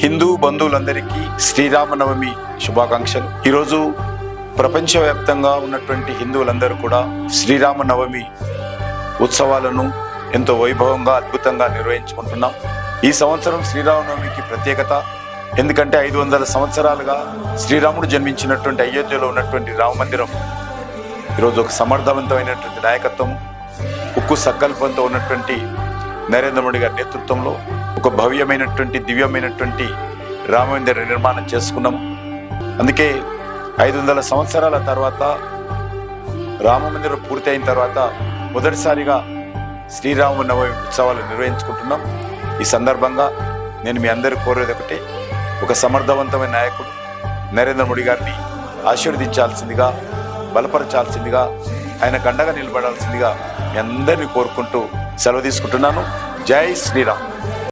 హిందూ బంధువులందరికీ శ్రీరామనవమి శుభాకాంక్షలు. ఈరోజు ప్రపంచవ్యాప్తంగా ఉన్నటువంటి హిందువులందరూ కూడా శ్రీరామనవమి ఉత్సవాలను ఎంతో వైభవంగా అద్భుతంగా నిర్వహించుకుంటున్నాం. ఈ సంవత్సరం శ్రీరామనవమికి ప్రత్యేకత. ఎందుకంటే 500 సంవత్సరాలుగా శ్రీరాముడు జన్మించినటువంటి అయోధ్యలో ఉన్నటువంటి రామ మందిరం ఈరోజు ఒక సమర్థవంతమైనటువంటి నాయకత్వం, ఉక్కు సంకల్పంతో ఉన్నటువంటి నరేంద్ర మోడీ గారి నేతృత్వంలో ఒక భవ్యమైనటువంటి దివ్యమైనటువంటి రామ మందిర నిర్మాణం చేసుకున్నాము. అందుకే 500 సంవత్సరాల తర్వాత రామ మందిరం పూర్తి అయిన తర్వాత మొదటిసారిగా శ్రీరామనవమి ఉత్సవాలు నిర్వహించుకుంటున్నాం. ఈ సందర్భంగా నేను మీ అందరూ కోరేది ఒకటే, ఒక సమర్థవంతమైన నాయకుడు నరేంద్ర మోడీ గారిని ఆశీర్వదించాల్సిందిగా, బలపరచాల్సిందిగా, ఆయన గండగా నిలబడాల్సిందిగా మీ అందరినీ కోరుకుంటూ సెలవు తీసుకుంటున్నాను. జై శ్రీరామ్.